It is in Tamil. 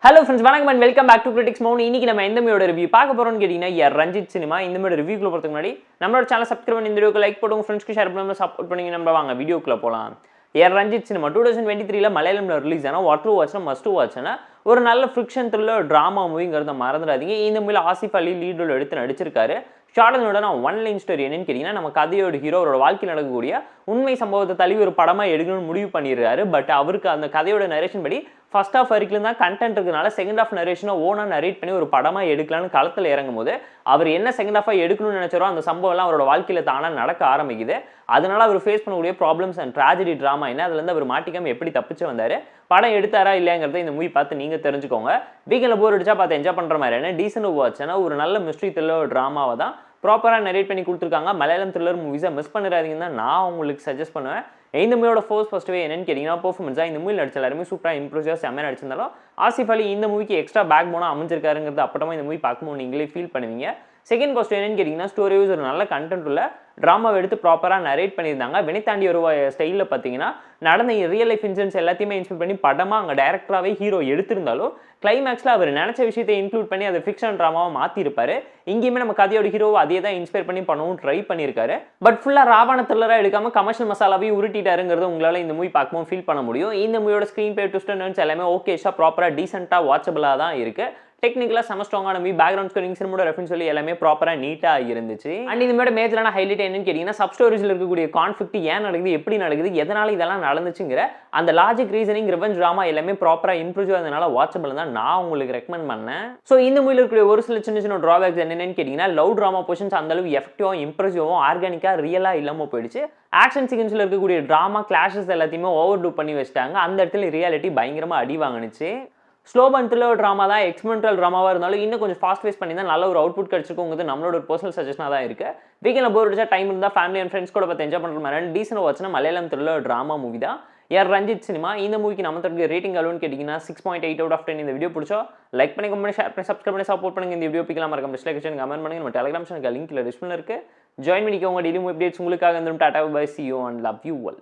Hello friends, வணக்கம் and welcome back to Critics Mode. இன்னைக்கு நம்ம எந்த மூவியோட ரிவ்யூ பார்க்க போறோம்னு கேட்டிங்கன்னா ரஞ்சித் சினிமா. இந்த மூவியோட ரிவ்யூக்குள்ள போறதுக்கு முன்னாடி நம்மளோட சேனலை சப்ஸ்கிரைப் பண்ணி இந்த வீடியோக்கு லைக் போடுங்க, ஃப்ரெண்ட்ஸ்க்கு ஷேர் பண்ணி சப்போர்ட் பண்ணி நம்ம வாங்க வீடியோக்குள்ள போலாம். ரஞ்சித் சினிமா 2023ல மலையாளம்ல ரிலீஸ் ஆன வாட் டு வாட்ச்னா மஸ்ட் வாட்ச்னா ஒரு நல்ல ஃபிக்ஷன் த்ரில்லர் டிராமா மூவிங்கிறத மறந்துடாதீங்க. இந்த மூவில ஆசிஃப் அலி லீட் ரோல் எடுத்து நடிச்சிருக்காரு. ஷார்டனோட நான் ஒன் லைன் ஸ்டோரி என்னன்னு கேட்டிங்கன்னா, நம்ம கதையோட ஹீரோ அவரோட வாழ்க்கையில் நடக்கக்கூடிய உண்மை சம்பவத்தை தள்ளி ஒரு படமாக எடுக்கணும்னு முடிவு பண்ணிடுறாரு. பட் அவருக்கு அந்த கதையோட நரேஷன் படி ஃபர்ஸ்ட் ஆஃப் வரைக்கும் தான் கண்டென்ட் இருக்கனால செகண்ட் ஆஃப் நரேஷனை ஓனாக நரேட் பண்ணி ஒரு படமாக எடுக்கலான்னு களத்தில் இறங்கும் போது அவர் என்ன செகண்ட் ஆஃபாக எடுக்கணும்னு நினைச்சாரோ அந்த சம்பவம்லாம் அவரோட வாழ்க்கையில் தானாக நடக்க ஆரம்பிக்குது. அதனால அவர் ஃபேஸ் பண்ணக்கூடிய ப்ராப்ளம்ஸ் அண்ட் ட்ராஜடி ட்ராமா என்ன, அதுலேருந்து அவர் மாட்டிக்காம எப்படி தப்பிச்சு வந்தார், படம் எடுத்தாரா இல்லையாங்கிறத இந்த மூவி பார்த்து நீங்கள் தெரிஞ்சுக்கோங்க. வீக்கெண்டில் போர் அடிச்சா பார்த்து என்ஜாய் பண்ணுற மாதிரியான டீசென்ட் வாட்ச்னா ஒரு நல்ல மிஸ்ட்ரி த்ரில்லர் ட்ராமாவை தான் ப்ராப்பராக நரேட் பண்ணி கொடுத்துருக்காங்க. மலையாளம் த்ரில்லர் மூவிஸை மிஸ் பண்ணிடாதீங்கன்னு தான் நான் உங்களுக்கு சஜஸ்ட் பண்ணுவேன். இந்த மூவியோட ஃபர்ஸ்ட் வே என்னன்னு கேட்டிங்கன்னா பெர்ஃபார்மன்ஸாக இந்த மூவியில் நடிச்ச எல்லாருமே சூப்பராக இம்ப்ரூவ்ஸாக செம்மையாக நடிச்சிருந்தாலும் ஆசிஃப் அலி இந்த மூவிக்கு எக்ஸ்ட்ரா பேக் போனால் அமைஞ்சிருக்காருங்கிறது அப்பட்டமாக இந்த மூவி பார்க்கும்போது நீங்களே ஃபீல் பண்ணுவீங்க. செகண்ட் பாசிட்டிவ் என்னன்னு கேட்டிங்கன்னா ஸ்டோரி வைஸ் ஒரு நல்ல கண்டென்ட் உள்ள ட்ராமாவை எடுத்து ப்ராப்பராக நரேட் பண்ணியிருந்தாங்க. வினைத்தாண்டி ஒரு ஸ்டைலில் பார்த்தீங்கன்னா நடந்த ரியல் லைஃப் இன்சிடென்ட்ஸ் எல்லாத்தையுமே இன்ஸ்பைர் பண்ணி படமாக அங்கே டேரக்டராகவே ஹீரோ எடுத்திருந்தாலும் கிளைமேக்ஸில் அவர் நினச்ச விஷயத்தை இன்க்ளூட் பண்ணி அதை ஃபிக்ஷன் ட்ராமாவை மாற்றிருப்பாரு. இங்கேயுமே நம்ம கதையோட ஹீரோவை அதே தான் இன்ஸ்பைர் பண்ணி பண்ணவும் ட்ரை பண்ணியிருக்காரு. பட் ஃபுல்லாக ராவான த்ரில்லராக எடுக்காமல் கமர்ஷியல் மசாலாவையும் உருட்டிட்டாருங்கிறது உங்களால் இந்த மூவி பார்க்கும்போது ஃபீல் பண்ண முடியும். இந்த மூவியோட screen play twist and turns எல்லாமே ஓகேஷாக ப்ராப்பராக டீசெண்டாக வாட்சபிளாக தான் இருக்குது. டெக்னிக்கலாக செம ஸ்ட்ராங்கான மூவி, பேக்ரவுண்ட் ஸ்கோரிங் சினிமோட ரெஃபரன்ஸ் சொல்லி எல்லாமே ப்ராப்பராக நீட்டாக இருந்துச்சு. அண்ட் இந்த மாதிரி மேஜரான ஹைலைட் என்னன்னு கேட்டிங்கன்னா சப் ஸ்டோரிஸில் இருக்கக்கூடிய கான்ஃப்ளிக்ட் ஏன் நடக்குது, எப்படி நடக்குது, எதனால் இதெல்லாம் நடந்துச்சுங்கிற அந்த லாஜிக் ரீசனிங் ரிவெஞ்ச் ட்ராமா எல்லாமே ப்ராப்பராக இம்ப்ரூவ் ஆனதுனால வாட்சபிள் தான் நான் உங்களுக்கு ரெக்கமெண்ட் பண்ணேன். ஸோ இந்த மூவியில் இருக்கக்கூடிய ஒரு சில சின்ன சின்ன ட்ராபேக்ஸ் என்னென்னு கேட்டிங்கன்னா லவ் ட்ராமா பொசிஷன்ஸ் அந்தளவு எஃபெக்டிவாகவும் இம்ப்ரெசிவாகவும் ஆர்கானிக்காக ரியலாக இல்லாமல் போயிடுச்சு. ஆக்ஷன் சீக்வன்ஸில் இருக்கக்கூடிய ட்ராமா கிளாஷஸ் எல்லாத்தையுமே ஓவர் டூ பண்ணி வச்சுட்டாங்க. அந்த இடத்துல ரியாலிட்டி பயங்கரமாக அடி வாங்கினுச்சு. ஸ்லோ அண்ட் த்ரில்லர் ட்ராமா தான் எக்ஸ்பெரிமெண்டல் ட்ராமாவாக இருந்தாலும் இன்னும் கொஞ்சம் ஃபாஸ்ட் வேஸ் பண்ணி தான் நல்ல ஒரு அவுட்புட் கிடச்சிருக்குங்கிறது நம்மளோட ஒரு பர்சனல் சஜஷனாக தான் இருக்குது. வீக்கெண்டில் போர் அடிச்சா டைம் இருந்தால் ஃபேமிலி அண்ட் ஃப்ரெண்ட்ஸ் கூட பார்த்து என்ஜாய் பண்ணுற மாதிரி டீசென்ட் வாட்ச்னா மலையாளம் த்ரில்லர் ட்ராமா மூவி தான் ரஞ்சித் சினிமா. இந்த மூவிக்கு நம்ம தரக்கூடிய ரேட்டிங் அளவுன்னு கேட்டிங்கன்னா 6.8 out of 10. இந்த வீடியோ பிடிச்சோ லைக் பண்ணி கமெண்ட் ஷேர் பண்ணி சப்ஸ்கிரைப் பண்ணி சப்போர்ட் பண்ணுங்க. இந்த வீடியோ பிக்கலாம் மறக்காம டிஸ்லைக் கமெண்ட் பண்ணுங்க. நம்ம டெலிகிராம் சேனல் லிங்க் டிஸ்கிரிப்ஷனில் இருக்குது, ஜாயின் பண்ணிக்கோங்க. டெய்லி அப்டேட்ஸ் உங்களுக்காக வந்துடும். Tata bye, see you and love you all.